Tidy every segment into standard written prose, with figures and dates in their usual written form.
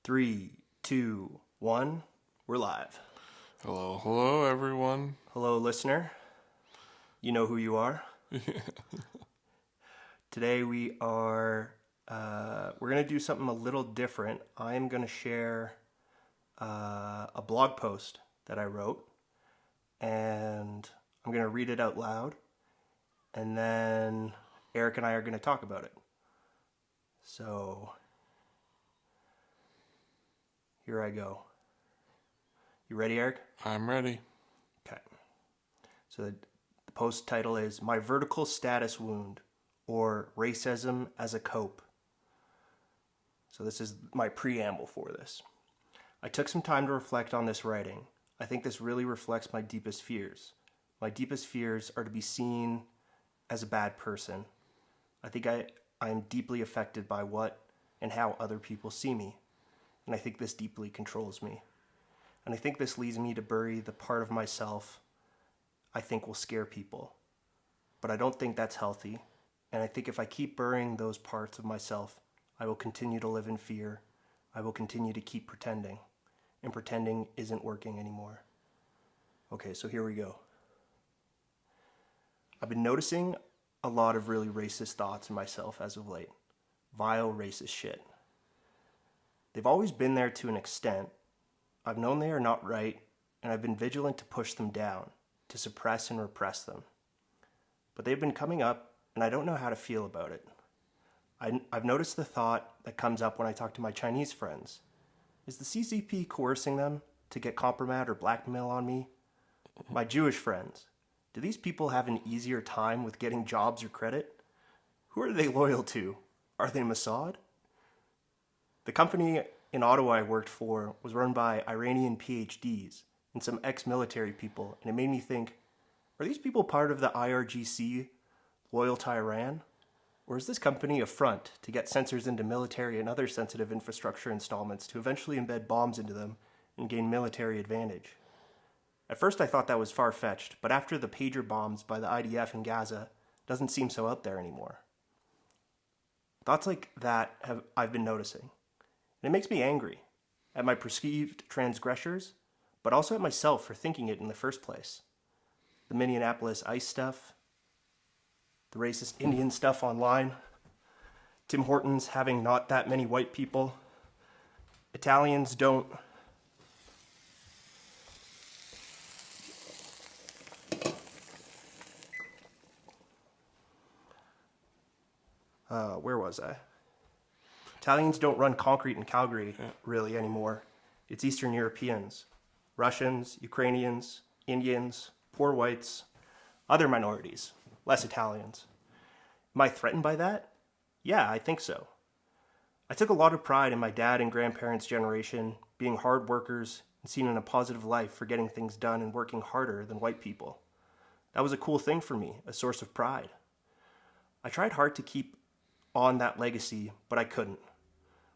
Three, two, one. We're live. Hello, everyone. Hello, listener. You know who you are. Today we're going to do something a little different. I'm going to share a blog post that I wrote, and I'm going to read it out loud, and then Erik and I are going to talk about it. So, here I go. You ready, Erik? I'm ready. Okay. So the post title is My Vertical Status Wound, or Racism as a Cope. So this is my preamble for this. I took some time to reflect on this writing. I think this really reflects my deepest fears. My deepest fears are to be seen as a bad person. I think I am deeply affected by what and how other people see me. And I think this deeply controls me. And I think this leads me to bury the part of myself I think will scare people. But I don't think that's healthy. And I think if I keep burying those parts of myself, I will continue to live in fear. I will continue to keep pretending. And pretending isn't working anymore. Okay, so here we go. I've been noticing a lot of really racist thoughts in myself as of late. Vile racist shit. They've always been there to an extent. I've known they are not right, and I've been vigilant to push them down, to suppress and repress them. But they've been coming up, and I don't know how to feel about it. I've noticed the thought that comes up when I talk to my Chinese friends. Is the CCP coercing them to get compromise or blackmail on me? My Jewish friends. Do these people have an easier time with getting jobs or credit? Who are they loyal to? Are they Mossad? The company in Ottawa I worked for was run by Iranian PhDs and some ex-military people, and it made me think, are these people part of the IRGC, loyal to Iran? Or is this company a front to get sensors into military and other sensitive infrastructure installments to eventually embed bombs into them and gain military advantage? At first I thought that was far-fetched, but after the pager bombs by the IDF in Gaza, it doesn't seem so out there anymore. Thoughts like that I've been noticing. And it makes me angry at my perceived transgressors, but also at myself for thinking it in the first place. The Minneapolis ICE stuff, the racist Indian stuff online, Tim Hortons having not that many white people, Italians don't... where was I? Italians don't run concrete in Calgary, really, anymore. It's Eastern Europeans, Russians, Ukrainians, Indians, poor whites, other minorities, less Italians. Am I threatened by that? Yeah, I think so. I took a lot of pride in my dad and grandparents' generation being hard workers and seen in a positive life for getting things done and working harder than white people. That was a cool thing for me, a source of pride. I tried hard to keep on that legacy, but I couldn't.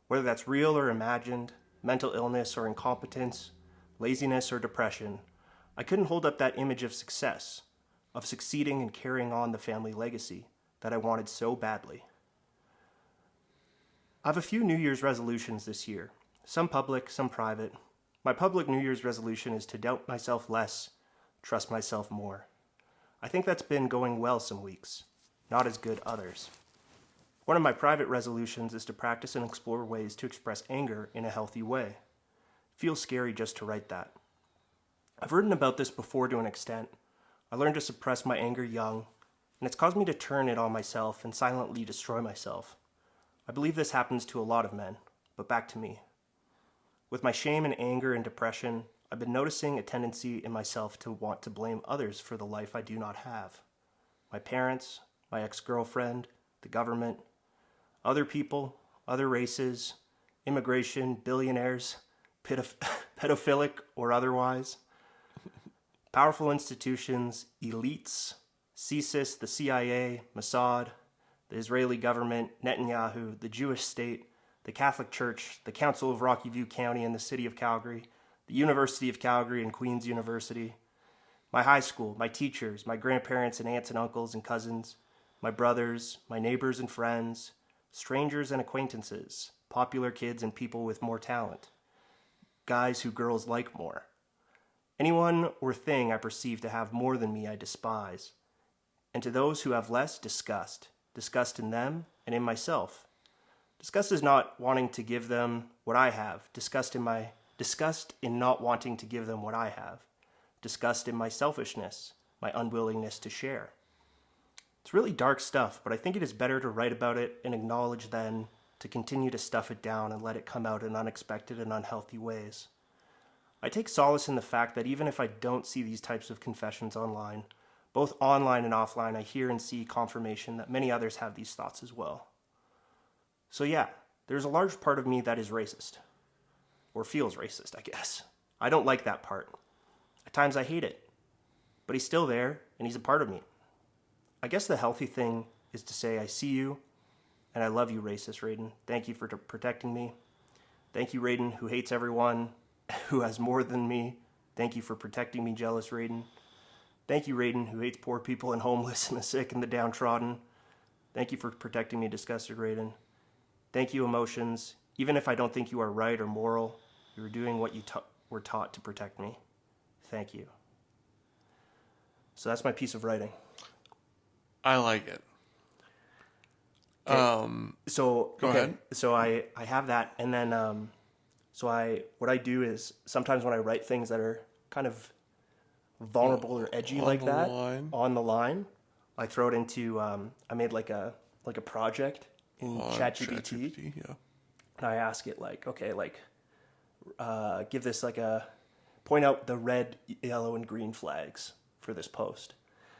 Whether that's real or imagined, mental illness or incompetence, laziness or depression, I couldn't hold up that image of success, of succeeding and carrying on the family legacy that I wanted so badly. I have a few New Year's resolutions this year, some public, some private. My public New Year's resolution is to doubt myself less, trust myself more. I think that's been going well some weeks, not as good others. One of my private resolutions is to practice and explore ways to express anger in a healthy way. It feels scary just to write that. I've written about this before to an extent. I learned to suppress my anger young, and it's caused me to turn it on myself and silently destroy myself. I believe this happens to a lot of men, but back to me. With my shame and anger and depression, I've been noticing a tendency in myself to want to blame others for the life I do not have. My parents, my ex-girlfriend, the government, other people, other races, immigration, billionaires, pedophilic or otherwise, powerful institutions, elites, CSIS, the CIA, Mossad, the Israeli government, Netanyahu, the Jewish state, the Catholic Church, the Council of Rocky View County and the City of Calgary, the University of Calgary and Queen's University, my high school, my teachers, my grandparents and aunts and uncles and cousins, my brothers, my neighbors and friends, strangers and acquaintances, popular kids and people with more talent, guys who girls like more. Anyone or thing I perceive to have more than me I despise, and to those who have less, disgust in them and in myself. Disgust is not wanting to give them what I have, disgust in not wanting to give them what I have, disgust in my selfishness, my unwillingness to share. It's really dark stuff, but I think it is better to write about it and acknowledge than to continue to stuff it down and let it come out in unexpected and unhealthy ways. I take solace in the fact that even if I don't see these types of confessions online, both online and offline, I hear and see confirmation that many others have these thoughts as well. So yeah, there's a large part of me that is racist. Or feels racist, I guess. I don't like that part. At times I hate it. But he's still there, and he's a part of me. I guess the healthy thing is to say, I see you, and I love you, racist Raiden. Thank you for protecting me. Thank you, Raiden, who hates everyone, who has more than me. Thank you for protecting me, jealous Raiden. Thank you, Raiden, who hates poor people and homeless and the sick and the downtrodden. Thank you for protecting me, disgusted Raiden. Thank you, emotions. Even if I don't think you are right or moral, you are doing what you were taught to protect me. Thank you. So that's my piece of writing. I like it. Okay. Go ahead. So I have that, and then what I do is sometimes when I write things that are kind of vulnerable or edgy On like the that line. on the line, I throw it into I made like a project in ChatGPT, yeah. and I ask it like, okay, like give this like a point out the red, yellow, and green flags for this post.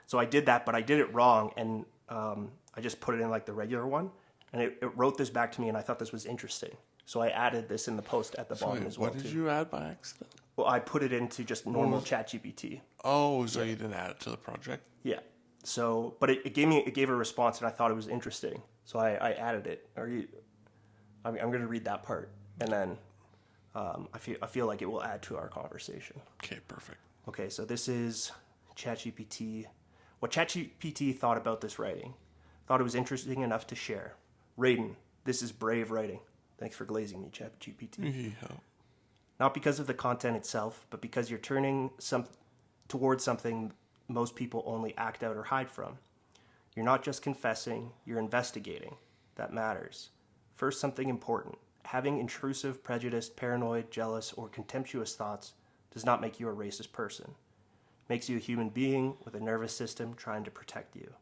So I did that, but I did it wrong, and I just put it in like the regular one, and it wrote this back to me, and I thought this was interesting. So I added this in the post at the bottom as well. What did you add by accident? Well, I put it into just normal ChatGPT. Oh, so you didn't add it to the project? Yeah. So, but it gave a response, and I thought it was interesting. So I added it. I'm going to read that part, and then I feel like it will add to our conversation. Okay, perfect. Okay, so this is ChatGPT. What ChatGPT thought about this writing. Thought it was interesting enough to share. Raiden, this is brave writing. Thanks for glazing me, ChatGPT. Yeah. Not because of the content itself, but because you're turning towards something most people only act out or hide from. You're not just confessing, you're investigating. That matters. First, something important. Having intrusive, prejudiced, paranoid, jealous, or contemptuous thoughts does not make you a racist person. It makes you a human being with a nervous system trying to protect you.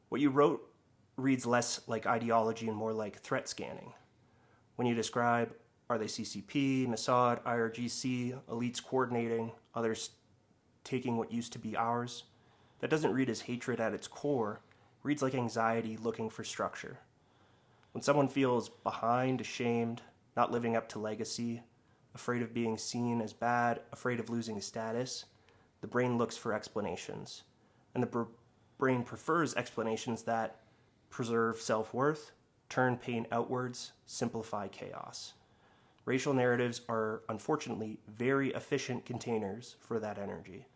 What you wrote reads less like ideology and more like threat scanning. When you describe, are they CCP, Mossad, IRGC, elites coordinating, others taking what used to be ours, that doesn't read as hatred at its core, it reads like anxiety looking for structure. When someone feels behind, ashamed, not living up to legacy, afraid of being seen as bad, afraid of losing status, the brain looks for explanations. And the brain prefers explanations that preserve self-worth, turn pain outwards, simplify chaos. Racial narratives are, unfortunately, very efficient containers for that energy.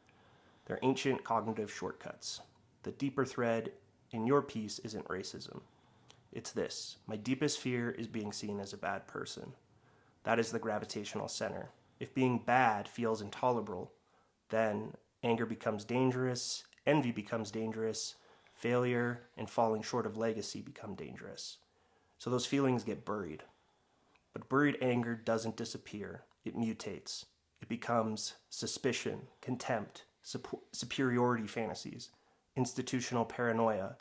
They're ancient cognitive shortcuts. The deeper thread in your piece isn't racism. It's this. My deepest fear is being seen as a bad person. That is the gravitational center. If being bad feels intolerable, then anger becomes dangerous, envy becomes dangerous, failure and falling short of legacy become dangerous. So those feelings get buried. But buried anger doesn't disappear. It mutates. It becomes suspicion, contempt, superiority fantasies, institutional paranoia.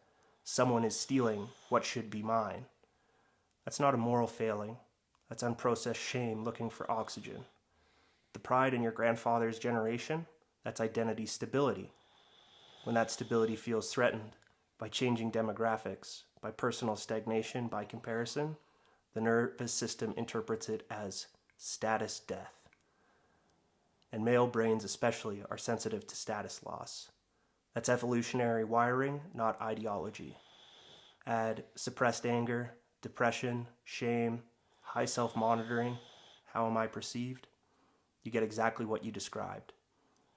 Someone is stealing what should be mine. That's not a moral failing. That's unprocessed shame looking for oxygen. The pride in your grandfather's generation, that's identity stability. When that stability feels threatened by changing demographics, by personal stagnation, by comparison, the nervous system interprets it as status death. And male brains especially are sensitive to status loss. That's evolutionary wiring, not ideology. Add suppressed anger, depression, shame, high self-monitoring, how am I perceived? You get exactly what you described.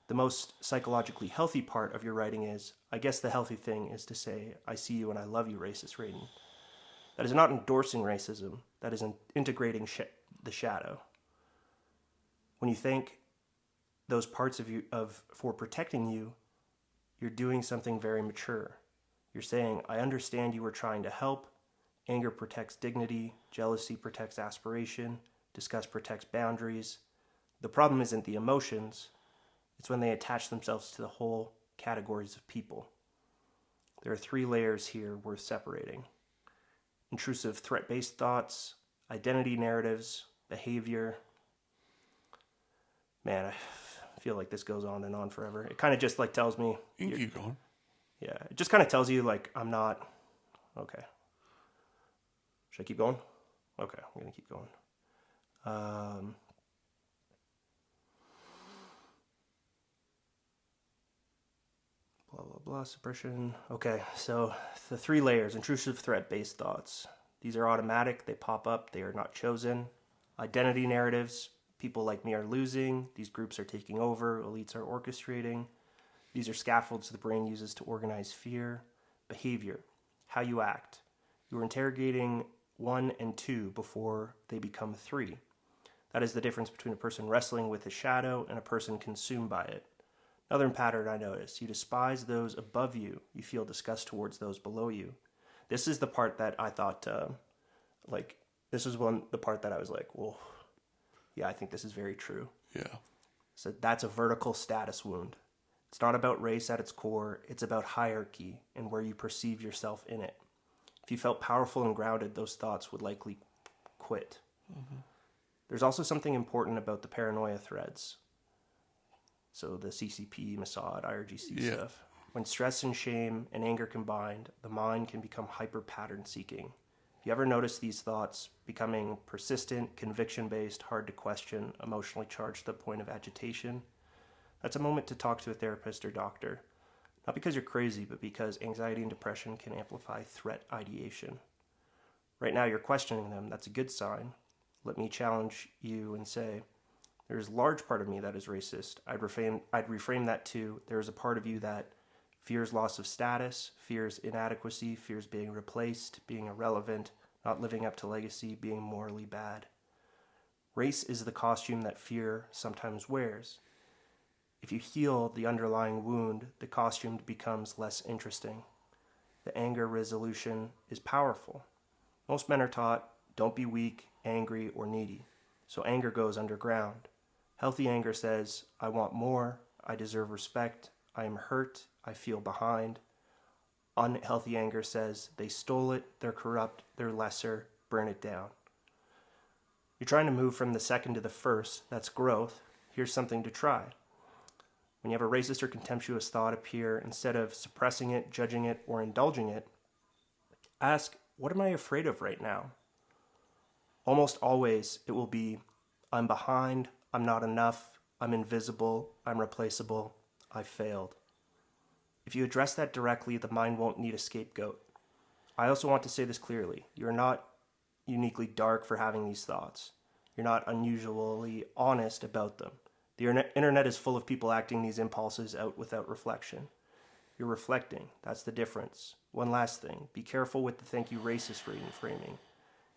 The most psychologically healthy part of your writing is, I guess the healthy thing is to say, I see you and I love you, racist Raiden. That is not endorsing racism. That is integrating the shadow. When you thank those parts of you for protecting you, you're doing something very mature. You're saying, I understand you were trying to help. Anger protects dignity. Jealousy protects aspiration. Disgust protects boundaries. The problem isn't the emotions. It's when they attach themselves to the whole categories of people. There are 3 layers here worth separating. Intrusive threat-based thoughts, identity narratives, behavior. Man, I feel like this goes on and on forever. It kind of just like tells me... You can keep going. Yeah, it just kind of tells you like, I'm not... Okay. Should I keep going? Okay, I'm going to keep going. Blah, blah, blah, suppression. Okay, so the 3 layers, intrusive threat-based thoughts. These are automatic, they pop up, they are not chosen. Identity narratives, people like me are losing, these groups are taking over, elites are orchestrating. These are scaffolds the brain uses to organize fear. Behavior, how you act. You are interrogating 1 and 2 before they become 3. That is the difference between a person wrestling with a shadow and a person consumed by it. Another pattern I notice, you despise those above you. You feel disgust towards those below you. This is the part that I thought, this was the part that I was like, well, yeah, I think this is very true. Yeah. So that's a vertical status wound. It's not about race at its core. It's about hierarchy and where you perceive yourself in it. If you felt powerful and grounded, those thoughts would likely quit. Mm-hmm. There's also something important about the paranoia threads. So the CCP, Mossad, IRGC stuff. When stress and shame and anger combined, the mind can become hyper-pattern seeking. If you ever notice these thoughts becoming persistent, conviction-based, hard to question, emotionally charged to the point of agitation, that's a moment to talk to a therapist or doctor. Not because you're crazy, but because anxiety and depression can amplify threat ideation. Right now you're questioning them. That's a good sign. Let me challenge you and say, there's a large part of me that is racist. I'd reframe that to, there's a part of you that fears loss of status, fears inadequacy, fears being replaced, being irrelevant, not living up to legacy, being morally bad. Race is the costume that fear sometimes wears. If you heal the underlying wound, the costume becomes less interesting. The anger resolution is powerful. Most men are taught, don't be weak, angry, or needy. So anger goes underground. Healthy anger says, I want more, I deserve respect, I am hurt, I feel behind. Unhealthy anger says, they stole it, they're corrupt, they're lesser, burn it down. You're trying to move from the second to the first, that's growth. Here's something to try. When you have a racist or contemptuous thought appear, instead of suppressing it, judging it, or indulging it, ask, what am I afraid of right now? Almost always it will be, I'm behind, I'm not enough, I'm invisible, I'm replaceable, I failed. If you address that directly, the mind won't need a scapegoat. I also want to say this clearly. You're not uniquely dark for having these thoughts. You're not unusually honest about them. The internet is full of people acting these impulses out without reflection. You're reflecting. That's the difference. One last thing. Be careful with the thank you racist framing.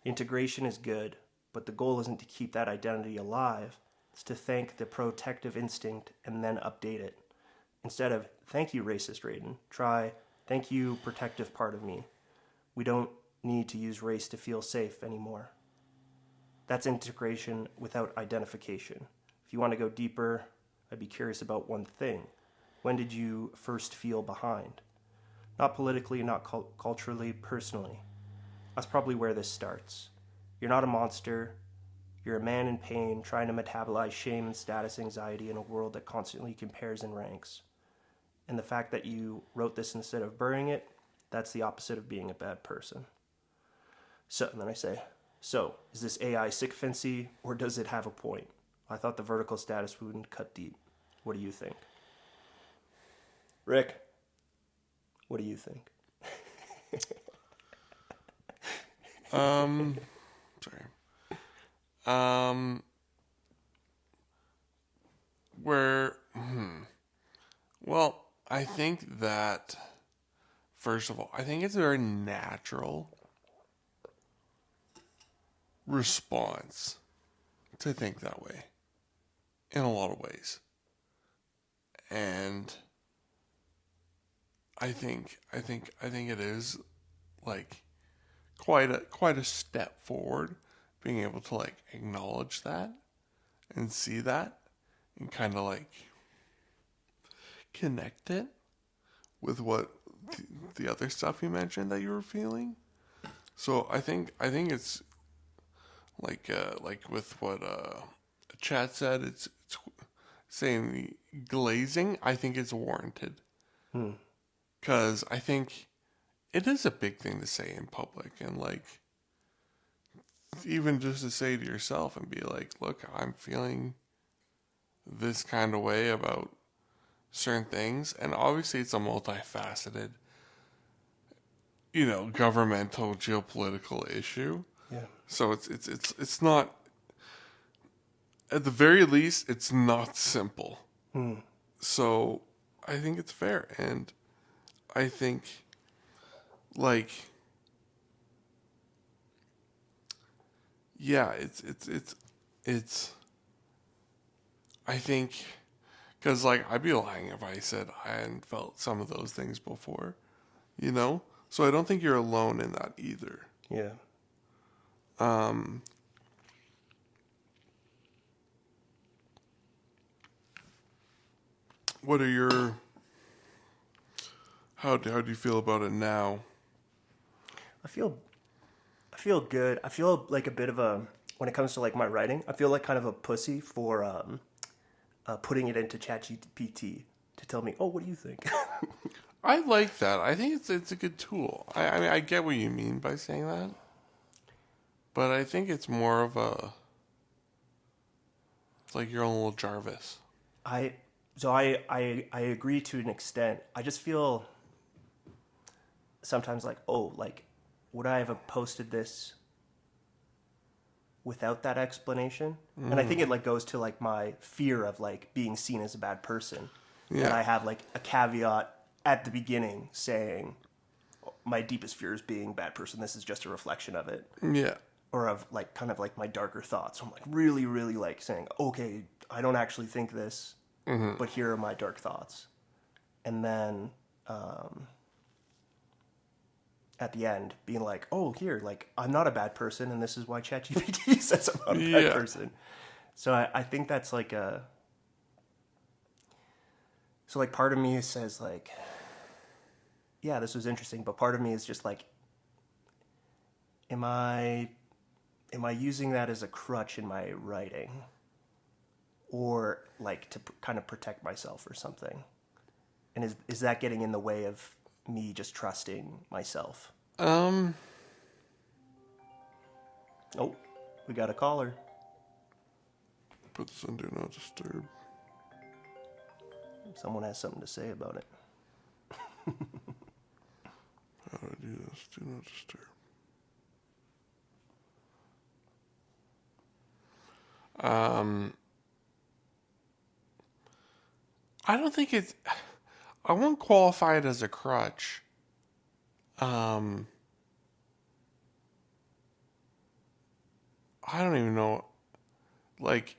Integration is good, but the goal isn't to keep that identity alive. It's to thank the protective instinct and then update it. Instead of, thank you racist Raiden, try, thank you protective part of me. We don't need to use race to feel safe anymore. That's integration without identification. If you want to go deeper, I'd be curious about one thing. When did you first feel behind? Not politically, not culturally, personally. That's probably where this starts. You're not a monster. You're a man in pain trying to metabolize shame and status anxiety in a world that constantly compares and ranks. And the fact that you wrote this instead of burying it, that's the opposite of being a bad person. So, and then I say, so, is this AI sycophancy or does it have a point? I thought the vertical status wouldn't cut deep. What do you think? Rick, what do you think? Sorry. Well, I think that, first of all, I think it's very natural response to think that way in a lot of ways. And I think it is like quite a step forward being able to like acknowledge that and see that and kind of like connect it with what the other stuff you mentioned that you were feeling. So I think it's like with what Chat said, it's saying the glazing. I think it's warranted because I think it is a big thing to say in public, and like even just to say to yourself and be like, look, I'm feeling this kind of way about certain things. And obviously it's a multifaceted, governmental geopolitical issue. Yeah. So it's not, at the very least, it's not simple. So I think it's fair. And I think like, yeah, it's I think, because like I'd be lying if I said I hadn't felt some of those things before, So I don't think you're alone in that either. Yeah. What are your? How do you feel about it now? I feel good. I feel like a bit of a, when it comes to like my writing, I feel like kind of a pussy for putting it into ChatGPT to tell me, oh, what do you think? I like that. I think it's a good tool. I mean, I get what you mean by saying that, but I think it's more of it's like your own little Jarvis. I agree to an extent. I just feel sometimes like, oh, like, would I have posted this without that explanation? And I think it like goes to like my fear of like being seen as a bad person. Yeah. And I have like a caveat at the beginning saying my deepest fear is being a bad person. This is just a reflection of it. Yeah. Or of like kind of like my darker thoughts. So I'm like really, really like saying, okay, I don't actually think this, but here are my dark thoughts. And then at the end being like, oh, here, like I'm not a bad person, and this is why ChatGPT says I'm not a bad person. So I think that's like so like part of me says like, yeah, this was interesting, but part of me is just like, am I using that as a crutch in my writing, or like to kind of protect myself or something? And is that getting in the way of me just trusting myself? Oh, we got a caller. Put this on Do Not Disturb. Someone has something to say about it. How do I do this? Do Not Disturb. I don't think it's... I won't qualify it as a crutch. I don't even know. Like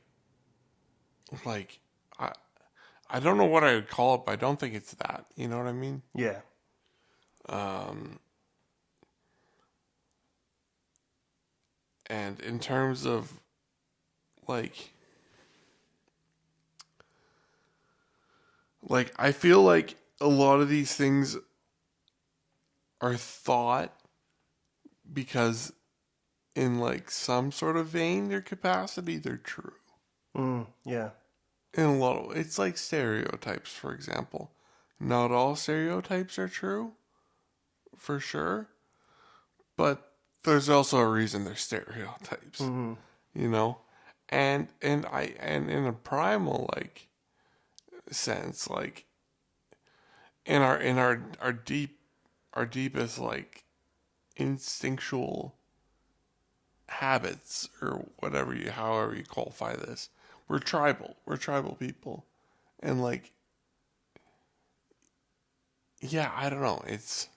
I don't know what I would call it, but I don't think it's that. You know what I mean? Yeah. And in terms of like I feel like a lot of these things are thought because in like some sort of vein, their capacity, they're true. Yeah. In a lot of, it's like stereotypes, for example. Not all stereotypes are true, for sure. But there's also a reason they're stereotypes. You know? And in a primal like sense, like in our deepest like instinctual habits or however you qualify this, we're tribal people, and like, yeah, I don't know, it's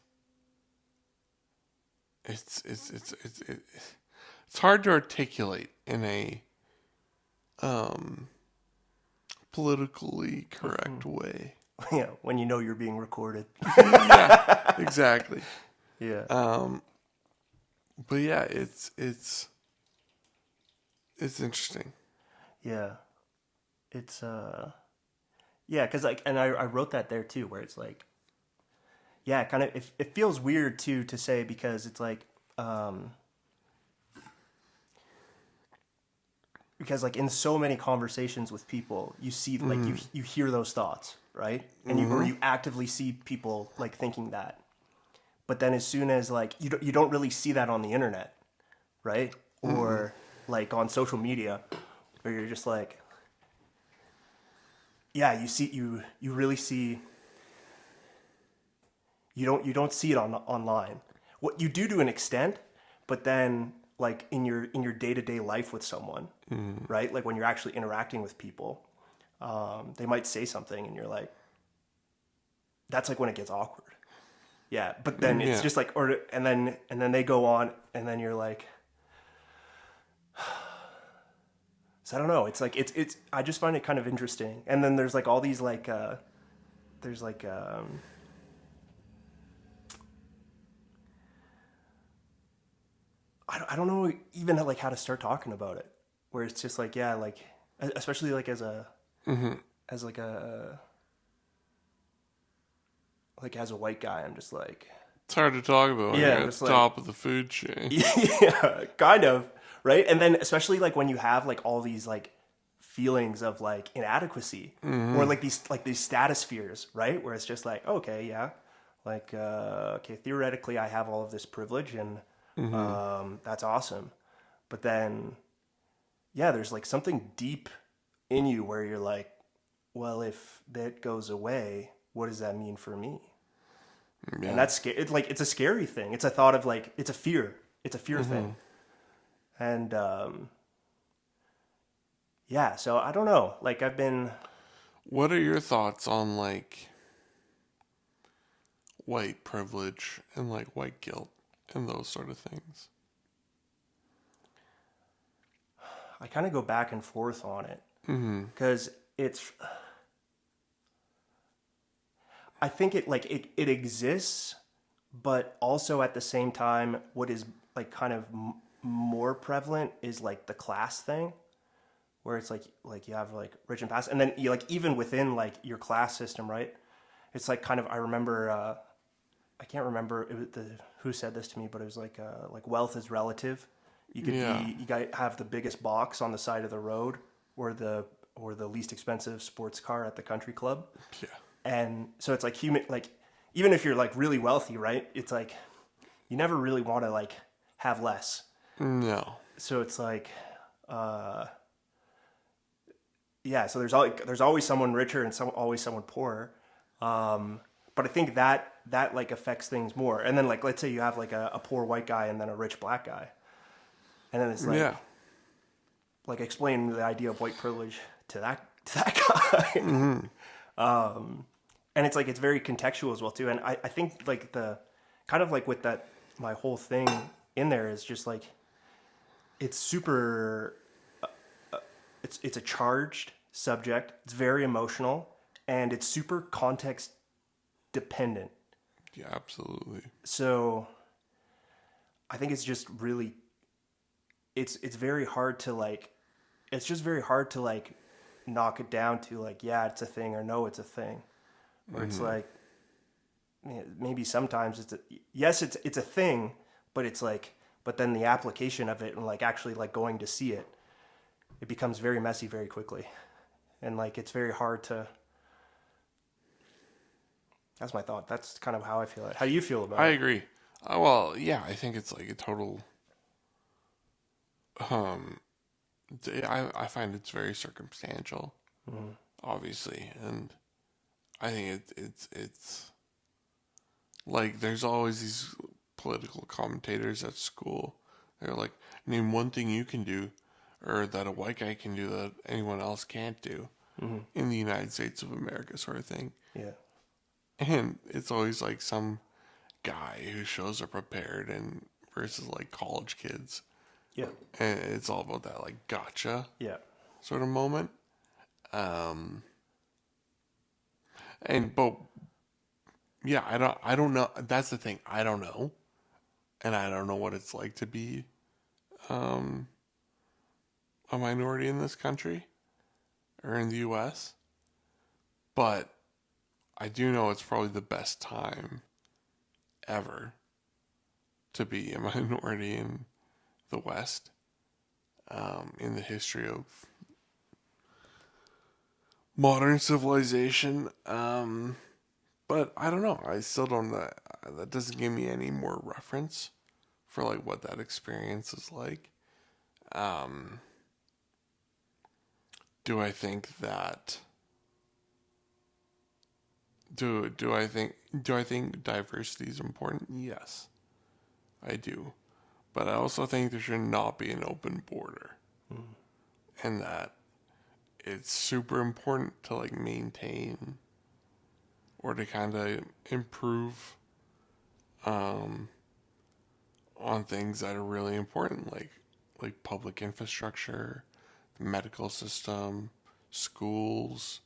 it's hard to articulate in a politically correct way. Yeah, when you know you're being recorded. Yeah, exactly. Yeah. But yeah, it's interesting. Yeah. It's yeah, because like, and I wrote that there too, where it's like, yeah, kind of it feels weird too to say, because it's like because like in so many conversations with people, you see like you hear those thoughts, right? And you actively see people like thinking that. But then as soon as like you don't really see that on the internet, right? Or like on social media, where you're just like, yeah, you really see, you don't see it online. What you do to an extent, but then like in your day-to-day life with someone, right? Like when you're actually interacting with people, they might say something and you're like, that's like when it gets awkward. Yeah, but then it's just like, and then they go on, and then you're like, so I don't know. It's like it's. I just find it kind of interesting. And then there's like all these like there's like I don't know even like how to start talking about it. Where it's just like, yeah, like especially like as a as like a like as a white guy, I'm just like, It's hard to talk about when you're at the like, top of the food chain. yeah, kind of, right? And then especially like when you have like all these like feelings of like inadequacy, or like these status fears, right? Where it's just like, okay, yeah, like okay, theoretically I have all of this privilege, and that's awesome. But then yeah, there's like something deep in you where you're like, well, if that goes away, what does that mean for me? Yeah. And that's scary. It's like, it's a scary thing. It's a thought of like, it's a fear. It's a fear thing. And, yeah, so I don't know. Like What are your thoughts on like white privilege and like white guilt and those sort of things? I kind of go back and forth on it. Because I think it exists, but also at the same time, what is like kind of more prevalent is like the class thing, where it's like you have like rich and fast, and then you like even within like your class system, right? It's like kind of, I remember I can't remember it was who said this to me, but it was like wealth is relative. You could you got have the biggest box on the side of the road, or the least expensive sports car at the country club. Yeah. And so it's like human, like even if you're like really wealthy, right? It's like you never really want to like have less. No. So it's like, yeah. So there's always someone richer and always someone poorer. But I think that like affects things more. And then like let's say you have like a poor white guy and then a rich black guy, and then it's like like explain the idea of white privilege to that guy. And it's like, it's very contextual as well too. And I think like the kind of like with that, my whole thing in there is just like, it's super, it's a charged subject. It's very emotional, and it's super context dependent. Yeah, absolutely. So I think it's just really, it's very hard to like, it's just very hard to like knock it down to like, yeah, it's a thing, or no, it's a thing. Or it's like, maybe sometimes it's a thing, but it's like, but then the application of it and like actually like going to see it, it becomes very messy very quickly. And like, it's very hard to, that's my thought. That's kind of how I feel it. How do you feel about it? I agree. Well, yeah, I think it's like a total, I find it's very circumstantial, obviously. And I think it's like there's always these political commentators at school. They're like, name one thing you can do, or that a white guy can do that anyone else can't do in the United States of America, sort of thing. Yeah. And it's always like some guy who shows up prepared, and versus like college kids Yeah. And it's all about that like gotcha Yeah. sort of moment. And but yeah, I don't know. That's the thing. I don't know. And I don't know what it's like to be a minority in this country or in the US. But I do know it's probably the best time ever to be a minority in the West, in the history of modern civilization. But I don't know. I still don't. That doesn't give me any more reference for like what that experience is like. Do I think that? Do I think diversity is important? Yes, I do. But I also think there should not be an open border, and that it's super important to like maintain or to kind of improve on things that are really important, like public infrastructure, the medical system, schools,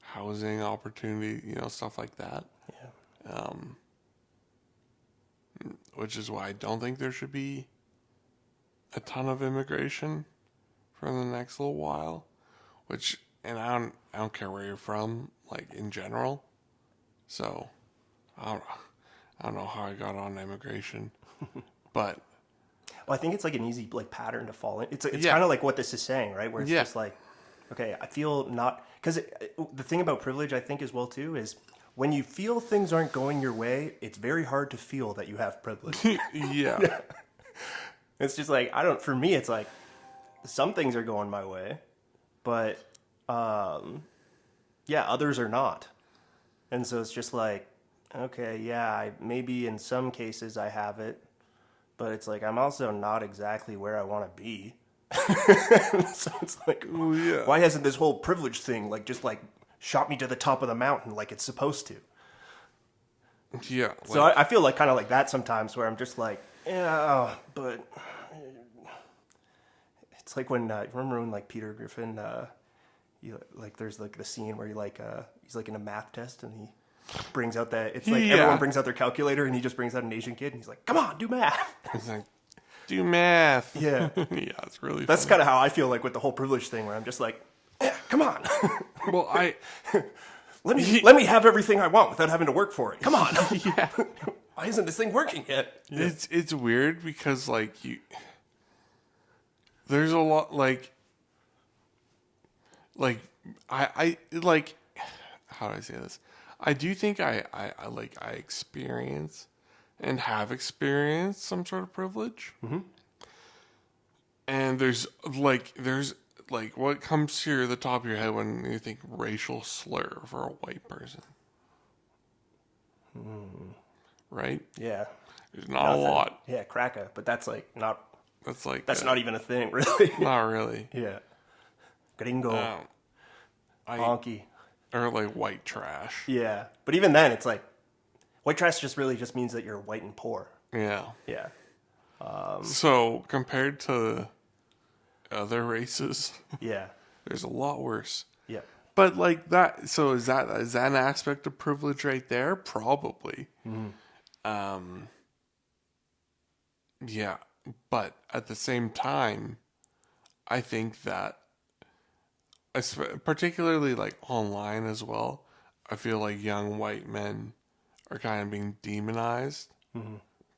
housing opportunity, stuff like that. Yeah. Which is why I don't think there should be a ton of immigration for the next little while. And I don't care where you're from, like in general. So I don't know how I got on immigration, but Well, I think it's like an easy like pattern to fall in. It's Yeah. kind of like what this is saying, right? Where it's Yeah. just like, okay, I feel not because the thing about privilege, I think, as well too, is when you feel things aren't going your way, it's very hard to feel that you have privilege. yeah, It's just like for me, it's like some things are going my way, but yeah, others are not, and so it's just like, okay, yeah, maybe in some cases I have it, but it's like I'm also not exactly where I want to be. So it's like, yeah. why hasn't this whole privilege thing just shot me to the top of the mountain like it's supposed to? Yeah. So I feel like kind of like that sometimes, where I'm just like, yeah, but it's like when remember when like Peter Griffin, there's like the scene where he's like in a math test and he brings out that it's like everyone brings out their calculator and he just brings out an Asian kid and he's like, come on, do math. It's like, do math. Yeah. Yeah, it's really That's funny. kind of how I feel like with the whole privilege thing, where I'm just like, come on. Well, Let me have everything I want without having to work for it. Come on. yeah. Why isn't this thing working yet? It's weird because there's a lot I like, how do I say this? I do think I experience and have experienced some sort of privilege. Mm-hmm. And there's what comes to the top of your head when you think racial slur for a white person. Right? Yeah. There's not a lot. Yeah, cracker, but that's like not. That's not even a thing, really. not really. Yeah. Gringo. Honky. Or like white trash. Yeah, but even then, it's like white trash just really just means that you're white and poor. Yeah. Yeah. So compared to other races, Yeah. there's a lot worse. Yeah. But like that, so is that an aspect of privilege right there? Probably. Mm-hmm. Yeah, but at the same time, I think that, particularly like online as well, I feel like young white men are kind of being demonized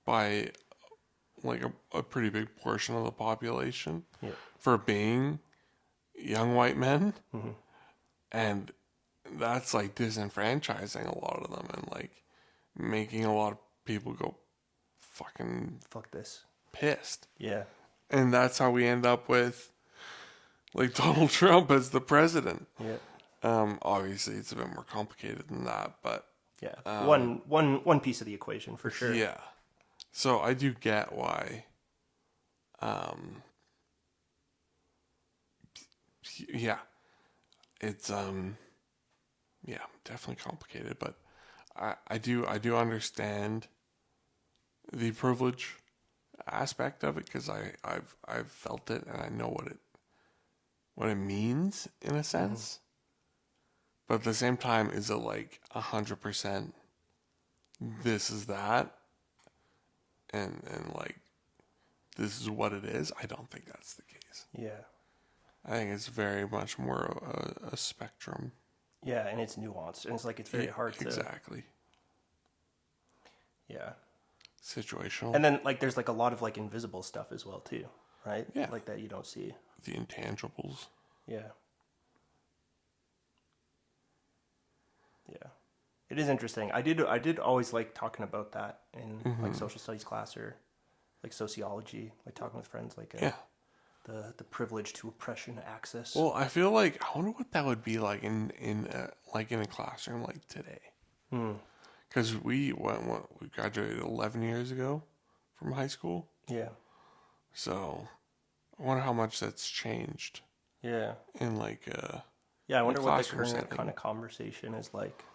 by like a pretty big portion of the population for being young white men. Mm-hmm. And that's like disenfranchising a lot of them and like making a lot of people go fucking Fuck this. pissed. Yeah. And that's how we end up with like Donald Trump as the president. Yeah. Obviously it's a bit more complicated than that, but yeah. One piece of the equation for sure. Yeah. So I do get why yeah. It's yeah, definitely complicated, but I do understand the privilege aspect of it because I've felt it and I know what it means in a sense. But at the same time, is it like 100% this is that and like this is what it is? I don't think that's the case. Yeah. I think it's very much more a spectrum. Yeah, and it's nuanced, and it's like it's very hard to... Exactly. Yeah. Situational. And then, like, there's, like, a lot of, like, invisible stuff as well, too, right? Yeah. Like, that you don't see. The intangibles. Yeah. Yeah. It is interesting. I did always like talking about that in, like, social studies class or, like, sociology, like, talking with friends, like, the privilege to oppression axis. Well, I feel like, I wonder what that would be like in a classroom like today. Because we graduated 11 years ago from high school. Yeah. So, I wonder how much that's changed. Yeah. In like yeah, I wonder what the classroom current setting. kind of conversation is like.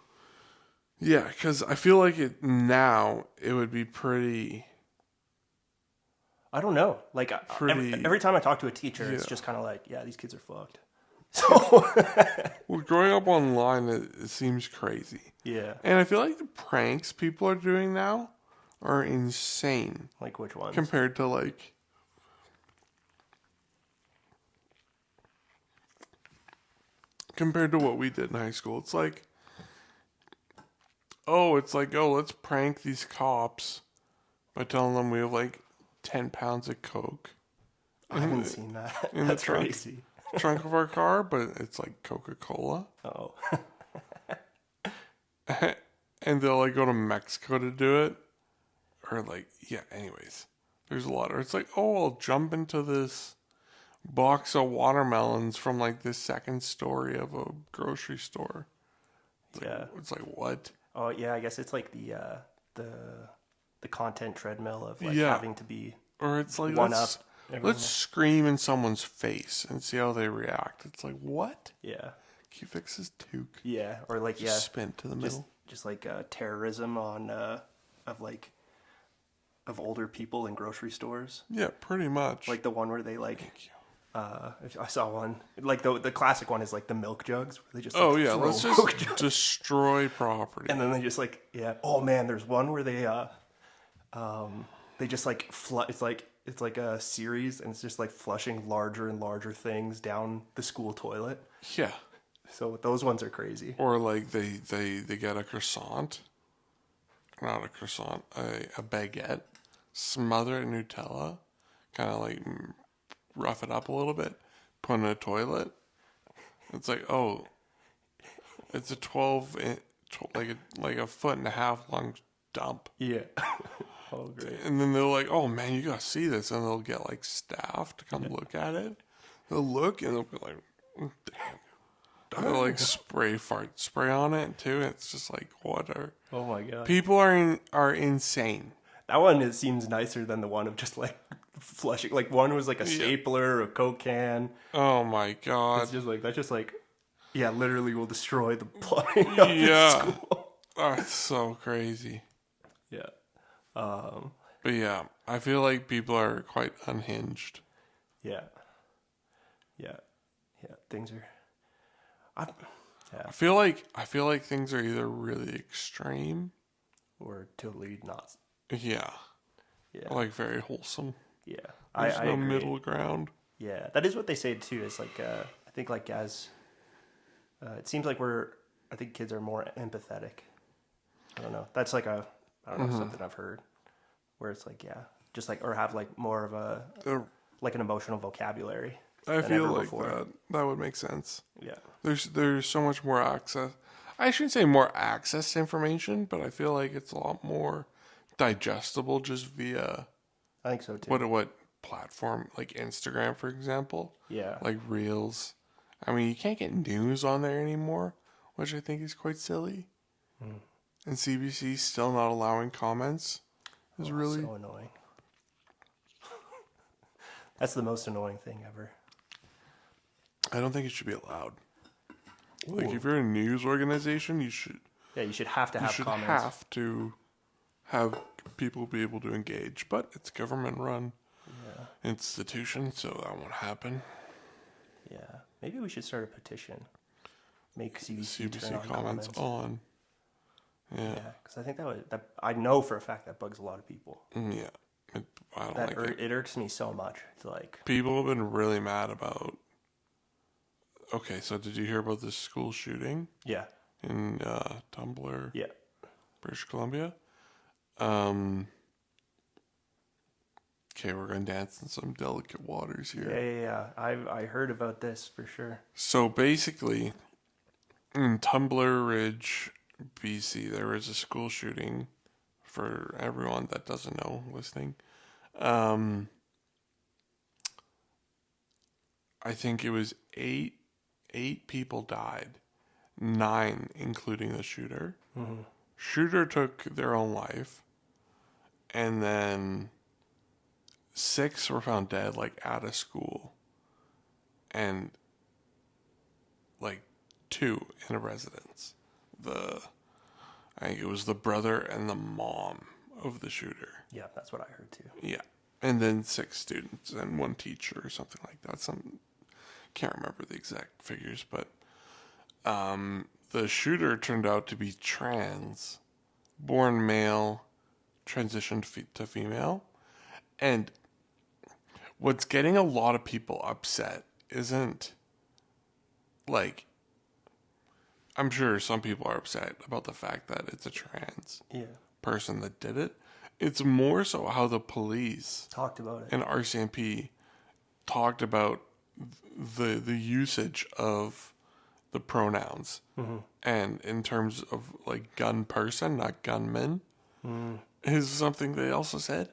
Yeah, because I feel like it would be pretty. I don't know. Like every time I talk to a teacher, it's just kind of like, yeah, these kids are fucked. So. Well, growing up online, it seems crazy. Yeah. And I feel like the pranks people are doing now are insane. Like which ones? Compared to like. Compared to what we did in high school, it's like. Let's prank these cops by telling them we have like 10 pounds of coke. I haven't seen that. In That's the trunk, crazy. Trunk of our car, but it's like Coca-Cola. Oh. And they'll like go to Mexico to do it. Or like, yeah, anyways. There's a lot. Or it's like, I'll jump into this box of watermelons from like the second story of a grocery store. It's like what? Oh yeah, I guess it's like the content treadmill of like having to be or it's like one up. Let's scream in someone's face and see how they react. It's like what? Yeah. Can you fix his toque? Yeah, or like just spin to the middle. Just like terrorism on of older people in grocery stores. Yeah, pretty much. Like the one where they like. I saw one like the classic one is like the milk jugs where they just let's just destroy property and then they just like oh man there's one where they just like it's like a series and it's just like flushing larger and larger things down the school toilet. Yeah, so those ones are crazy. Or like they get a croissant, not a croissant, a baguette, smother it in Nutella, kind of like rough it up a little bit, put in a toilet. It's like, it's a 12 like a foot and a half long dump. Yeah. Oh great. And then they're like, oh man, you gotta see this, and they'll get like staff to come look at it. They'll look and they'll be like, damn. They'll like spray on it too. It's just like water. Oh my god. People are insane. That one it seems nicer than the one of just like flushing. Like one was like a stapler or a Coke can. Oh my god. It's just like that's just like literally will destroy the plumbing of the school. Oh, it's so crazy. Yeah. But yeah, I feel like people are quite unhinged. Yeah. Yeah. Yeah. Things are. I feel like things are either really extreme or totally not. Yeah. Yeah. Or like very wholesome. Yeah. There's I no agree. middle ground. Yeah, that is what they say too. Is like I think like as it seems like I think kids are more empathetic. I don't know. That's like something I've heard where it's like just like or have like more of a like an emotional vocabulary. I feel like that would make sense. Yeah. There's so much more access. I shouldn't say more access to information, but I feel like it's a lot more digestible just via. I think so too. What platform, like Instagram, for example? Yeah. Like Reels. I mean, you can't get news on there anymore, which I think is quite silly. And CBC still not allowing comments is really so annoying. That's the most annoying thing ever. I don't think it should be allowed. Ooh. Like if you're a news organization, you should. Yeah, you should have to have comments. Have to have people be able to engage. But it's government-run institution, so that won't happen. Yeah. Maybe we should start a petition. Make CBC turn CBC on comments on. Yeah. because I think that I know for a fact that bugs a lot of people. Yeah. I don't like it. It irks me so much. It's like People have been really mad about... Okay, so did you hear about this school shooting? Yeah. In Tumbler, Yeah. British Columbia? Okay, we're going to dance in some delicate waters here. Yeah. I heard about this for sure. So basically, in Tumbler Ridge, BC, there was a school shooting. For everyone that doesn't know listening, I think it was eight people died, 9 including the shooter. Mm-hmm. Shooter took their own life, and then 6 were found dead, like at a school, and like 2 in a residence. I think it was the brother and the mom of the shooter. Yeah, that's what I heard too. Yeah. And then 6 students and 1 teacher or something like that. Can't remember the exact figures, but the shooter turned out to be trans, born male, transitioned to female. And what's getting a lot of people upset isn't like... I'm sure some people are upset about the fact that it's a trans person that did it. It's more so how the police talked about it and RCMP talked about the usage of the pronouns, and in terms of like gun person, not gunman, is something they also said.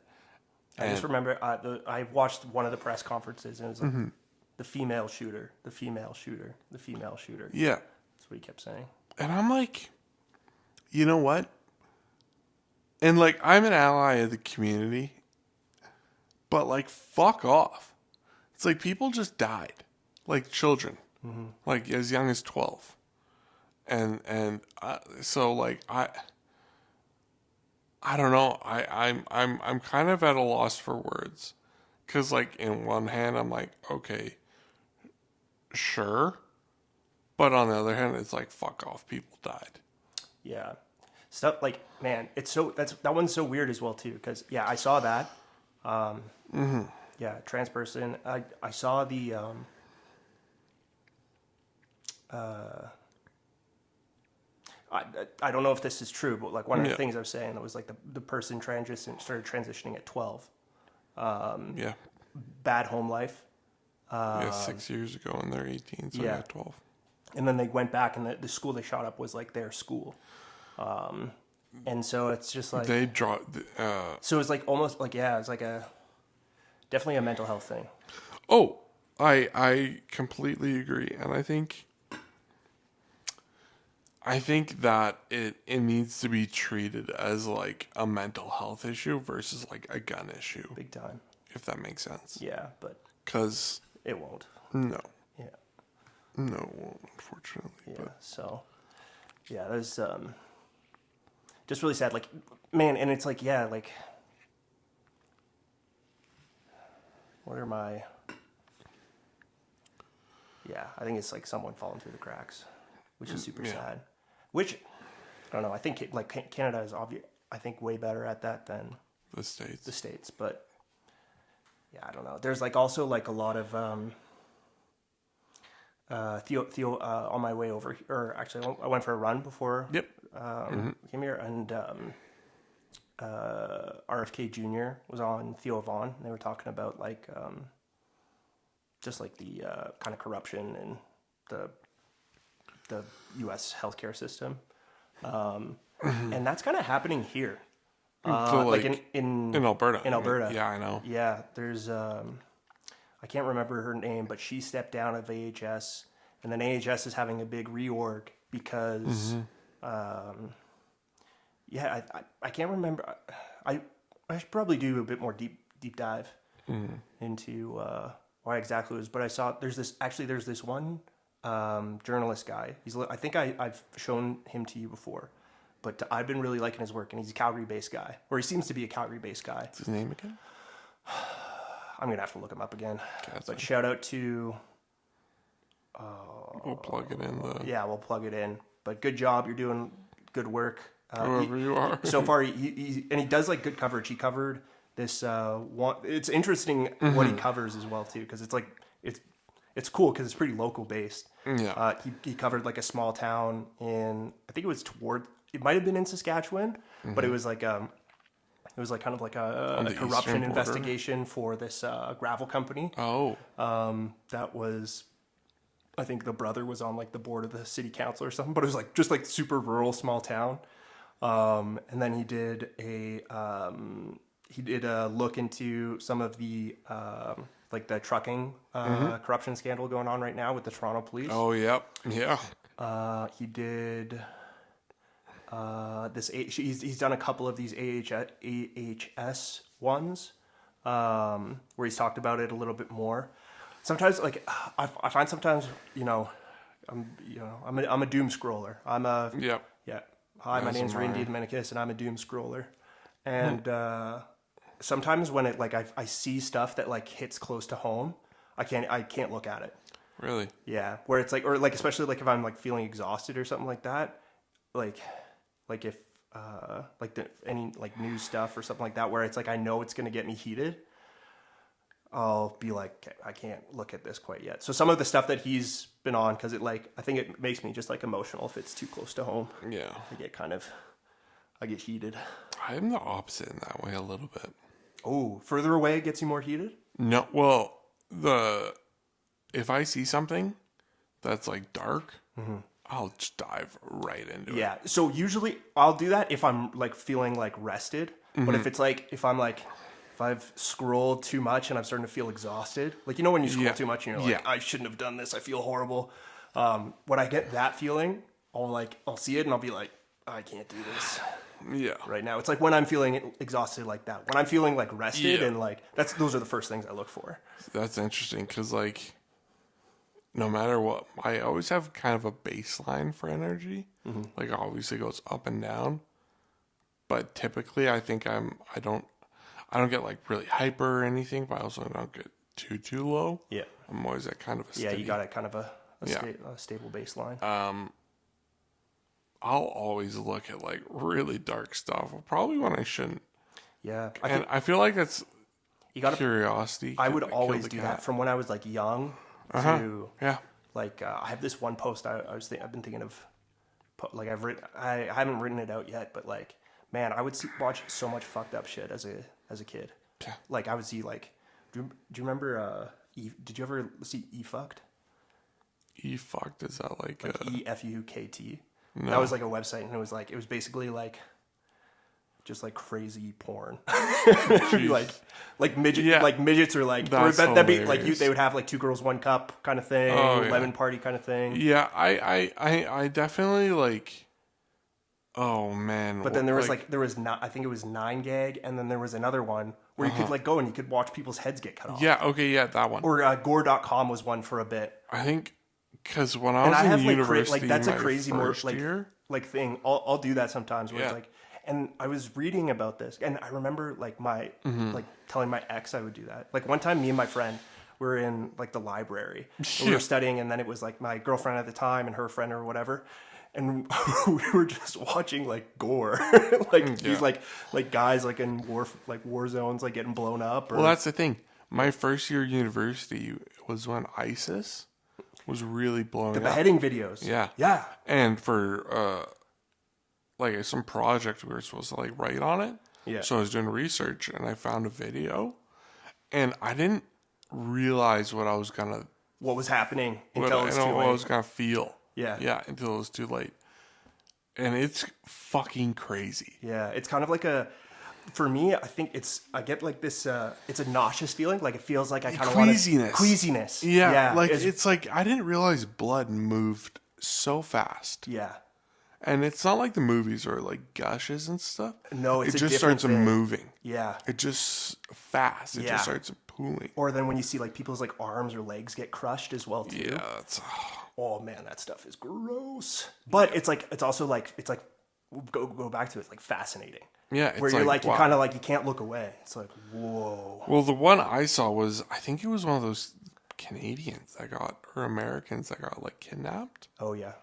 I just remember I watched one of the press conferences and it was like the female shooter, the female shooter, the female shooter. Yeah. That's what he kept saying. And I'm like, you know what? And like, I'm an ally of the community, but like, fuck off. It's like people just died, like children, like as young as 12. And so like, I don't know. I'm kind of at a loss for words. 'Cause like in one hand, I'm like, okay, sure. But on the other hand, it's like, fuck off, people died. Yeah. Stuff like, man, that one's so weird as well too. Cause yeah, I saw that. Yeah. Trans person. I saw the, I don't know if this is true, but like one of the things I was saying, it was like the person started transitioning at 12. Bad home life. 6 years ago, and they're 18, so yeah, 12. And then they went back, and the school they shot up was like their school. And so it's just like they draw. So it's like almost like it's like definitely a mental health thing. Oh, I completely agree, and I think that it needs to be treated as like a mental health issue versus like a gun issue. Big time. If that makes sense. Yeah, but 'cause it won't. No. Yeah. No, it won't, unfortunately. Yeah. But. So, yeah, there's just really sad. Like, man, and it's like, like, what are my? Yeah, I think it's like someone falling through the cracks, which is super sad. Which, I don't know. I think like Canada is I think way better at that than the States. But yeah, I don't know. There's like also like a lot of Theo on my way over, or actually I went for a run before. Yep. Came here, and RFK Jr. was on Theo Vaughn, and they were talking about like just like the kind of corruption in the U.S. healthcare system, and that's kind of happening here. So like in Alberta. In Alberta. Yeah, I know. Yeah, there's I can't remember her name, but she stepped down of AHS, and then AHS is having a big reorg because I can't remember. I should probably do a bit more deep dive into why exactly it was, but I saw there's this one journalist guy. I think I've shown him to you before. But I've been really liking his work, and he's a Calgary-based guy, or he seems to be a Calgary-based guy. What's his name again? I'm going to have to look him up again. That's but fine. shout out to... We'll plug it in. Yeah, we'll plug it in. But good job. You're doing good work. Whoever you are. So far, he does like good coverage. He covered this one. It's interesting what he covers as well too, because it's like it's cool because it's pretty local based. Yeah. He covered like a small town in, I think it might have been in Saskatchewan, but it was like kind of like a corruption investigation for this gravel company. Oh. That was, I think the brother was on like the board of the city council or something, but it was like just like super rural small town. And then he did a look into some of the like the trucking corruption scandal going on right now with the Toronto police. Oh, yep. Yeah. He did he's done a couple of these AHS ones where he's talked about it a little bit more. Sometimes, like I find sometimes, I'm a doom scroller. Yep. Yeah. Hi, my name's Raiden Dominicus, and I'm a doom scroller. And sometimes when it like I see stuff that like hits close to home, I can't look at it. Really? Yeah. Where it's like, or like especially like if I'm like feeling exhausted or something like that, like if any like news stuff or something like that, where it's like I know it's gonna get me heated, I'll be like, okay, I can't look at this quite yet. So some of the stuff that he's been on, because I think it makes me just like emotional if it's too close to home. Yeah. I get heated. I'm the opposite in that way a little bit. Oh, further away it gets you more heated? No, well, if I see something that's like dark, I'll just dive right into it. Yeah. So usually I'll do that if I'm like feeling like rested. But if it's like, if I've scrolled too much and I'm starting to feel exhausted, like, when you scroll too much and you're like, I shouldn't have done this, I feel horrible. When I get that feeling, I'll see it and I'll be like, I can't do this right now. It's like when I'm feeling exhausted like that. When I'm feeling like rested and like, those are the first things I look for. That's interesting because like, no matter what, I always have kind of a baseline for energy. Like obviously it goes up and down, but typically I think I don't get like really hyper or anything, but I also don't get too low. Yeah. I'm always at kind of a steady. Yeah, you got it kind of a stable baseline. I'll always look at like really dark stuff, probably when I shouldn't. Yeah. I feel like that's curiosity. I would always do that from when I was like young to like I have this one post I've been thinking of, like I haven't written it out yet, but like, man, I would watch so much fucked up shit as a kid. Yeah. Like I would see like, do you remember did you ever see E-Fucked? E-Fucked, is that like EFUKT? No. That was like a website, and it was basically like just like crazy porn. like midgets or like that'd be like they would have like 2 girls 1 cup kind of thing, lemon party kind of thing. Yeah, I definitely like. Oh man! But then there was I think it was 9gag, and then there was another one where you could like go and you could watch people's heads get cut off. Yeah, okay, yeah, that one. Or gore.com was one for a bit. I think because when I was in university, that's a crazy more year, like thing. I'll do that sometimes. Where it's like, and I was reading about this, and I remember like my like telling my ex I would do that. Like one time, me and my friend were in like the library. And we were studying, and then it was like my girlfriend at the time and her friend or whatever. And we were just watching like gore, these like guys like in war zones like getting blown up. Well, that's the thing. My first year of university was when ISIS was really blowing up. The beheading videos. Yeah. And for like some project we were supposed to like write on it. Yeah. So I was doing research and I found a video, and I didn't realize what was happening until it was too late. What I was gonna feel. Yeah, until it was too late. And it's fucking crazy. Yeah, it's kind of like for me, I think I get like this, it's a nauseous feeling. Like it feels like I kind of want queasiness. Yeah, like it's like, I didn't realize blood moved so fast. Yeah. And it's not like the movies are like gushes and stuff. No, it just starts moving. Yeah. It just fast. It just starts pooling. Or then when you see like people's like arms or legs get crushed as well too. Yeah, oh man, that stuff is gross. But it's also like go back to it, it's like fascinating. Yeah, it's where you're like wow. you kind of like you can't look away. It's like whoa. Well, the one I saw was, I think it was one of those Canadians that got, or Americans that got like kidnapped. Oh yeah.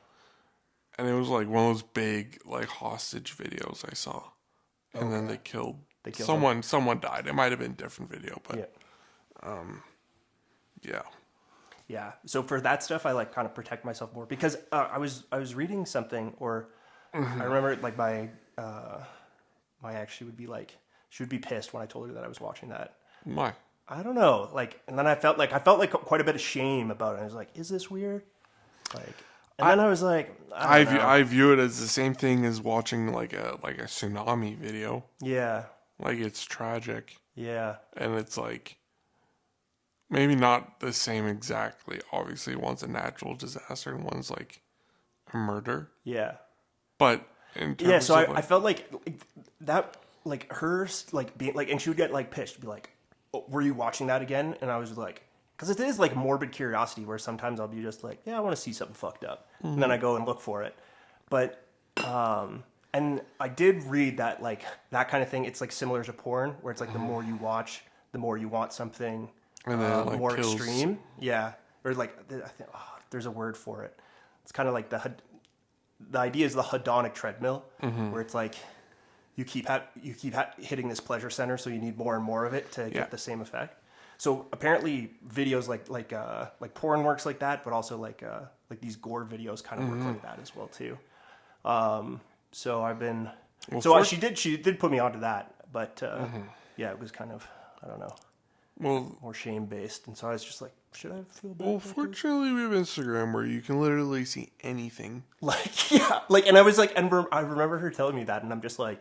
And it was like one of those big like hostage videos I saw. And then they killed someone. Someone died. It might have been a different video, but yeah. Yeah. So for that stuff, I like kind of protect myself more because I was reading something, or I remember like my ex, she would be pissed when I told her that I was watching that. Why? I don't know. Like, and then I felt like quite a bit of shame about it. I was like, is this weird? Like, and then I was like, I view it as the same thing as watching like a tsunami video. Yeah. Like, it's tragic. Yeah. And it's like, maybe not the same exactly. Obviously, one's a natural disaster and one's like a murder. Yeah. But in terms so of I felt like that, like her, like being like, and she would get like pissed, be like, oh, "Were you watching that again?" And I was like, because it is like morbid curiosity, where sometimes I'll be just like, "Yeah, I want to see something fucked up," and then I go and look for it. But and I did read that like that kind of thing. It's like similar to porn, where it's like the more you watch, the more you want something. And then like more kills. extreme, yeah, or like I think there's a word for it. It's kind of like the idea is the hedonic treadmill, where it's like you keep hitting this pleasure center, so you need more and more of it to get the same effect. So apparently, videos like porn works like that, but also like these gore videos kind of work like that as well too. So I've been she did put me onto that, but yeah, it was kind of, I don't know. More shame based, and so I was just like, should I feel bad? Well, fortunately, we have Instagram where you can literally see anything. Like, yeah, like, and I was like, and I remember her telling me that, and I'm just like,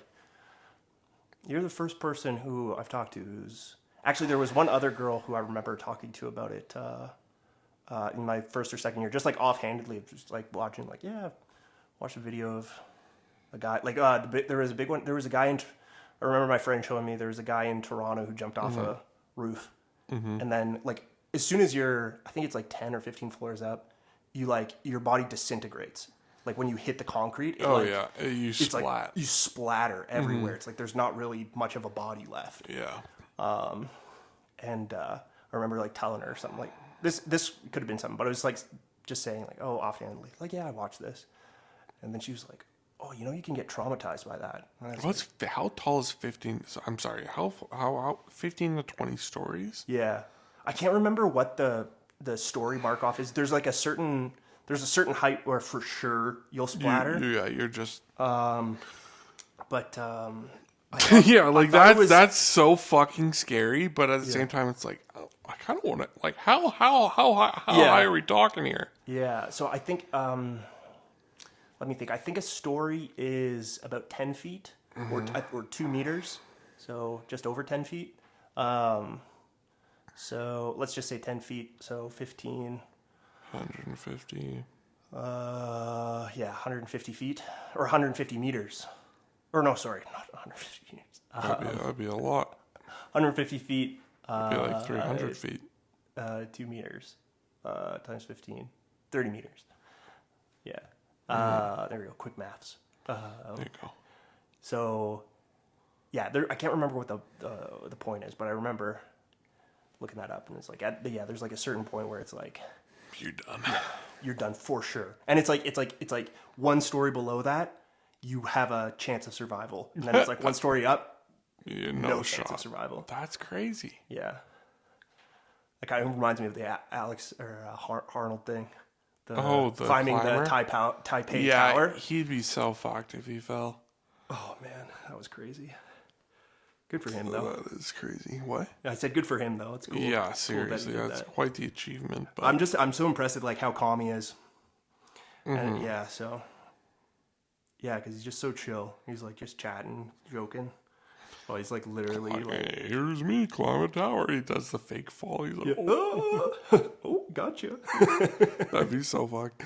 you're the first person who I've talked to who's actually, there was one other girl who I remember talking to about it in my first or second year, just like offhandedly, just like watching, like, yeah, watched a video of a guy, like, there was a big one. There was a guy I remember my friend showing me there was a guy in Toronto who jumped off a roof, and then like as soon as I think it's like 10 or 15 floors up, you like your body disintegrates. Like when you hit the concrete, you splat. Like, you splatter everywhere. It's like there's not really much of a body left. Yeah. And I remember like telling her something like this could have been something, but I was like just saying like, oh, offhandedly, like, yeah, I watched this, and then she was like, oh, you can get traumatized by that. How tall is 15? I'm sorry. How 15 to 20 stories? Yeah, I can't remember what the story mark off is. There's like a certain height where for sure you'll splatter. You're just. But yeah, like that's so fucking scary. But at the same time, it's like, oh, I kind of want to. Like, how high are we talking here? Yeah. So I think. Let me think. I think a story is about 10 feet or 2 meters. So just over 10 feet. So let's just say 10 feet. So 15. 150. 150 feet or 150 meters. Or no, sorry, not 150 meters. That'd be a lot. 150 feet. It'd be like 300 feet. 2 meters times 15. 30 meters. Yeah. There we go. Quick maths. There you go. So, yeah, I can't remember what the point is, but I remember looking that up, and it's like, there's like a certain point where it's like, you're done. You're done for sure. And it's like one story below that, you have a chance of survival, and then it's like one story up, no chance of survival. That's crazy. Yeah. That kind of reminds me of the Alex or Arnold thing. The climbing climber? the Taipei Tower. Yeah, he'd be so fucked if he fell. Oh man, that was crazy. Good for him though. That is crazy. What? I said good for him though. It's cool. Yeah, seriously, that's quite the achievement. But I'm so impressed with like how calm he is. And because he's just so chill. He's like just chatting, joking. Oh, he's like literally like, hey, here's me climb a tower. He does the fake fall. He's like, oh, gotcha. That'd be so fucked.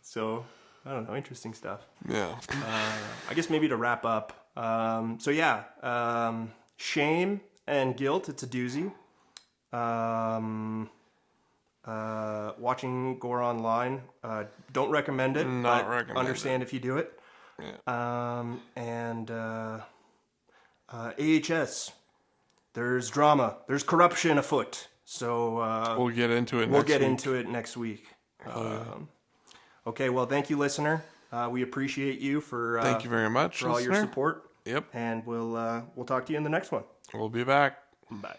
So I don't know, interesting stuff. Yeah. I guess maybe to wrap up. Shame and guilt. It's a doozy. Watching gore online. Don't recommend it. Not recommend understand if you do it. And AHS, there's drama. There's corruption afoot. So we'll get into it. We'll get into it next week. Okay, well, thank you, listener. We appreciate you for thank you very much for all your support. Yep. And we'll talk to you in the next one. We'll be back. Bye.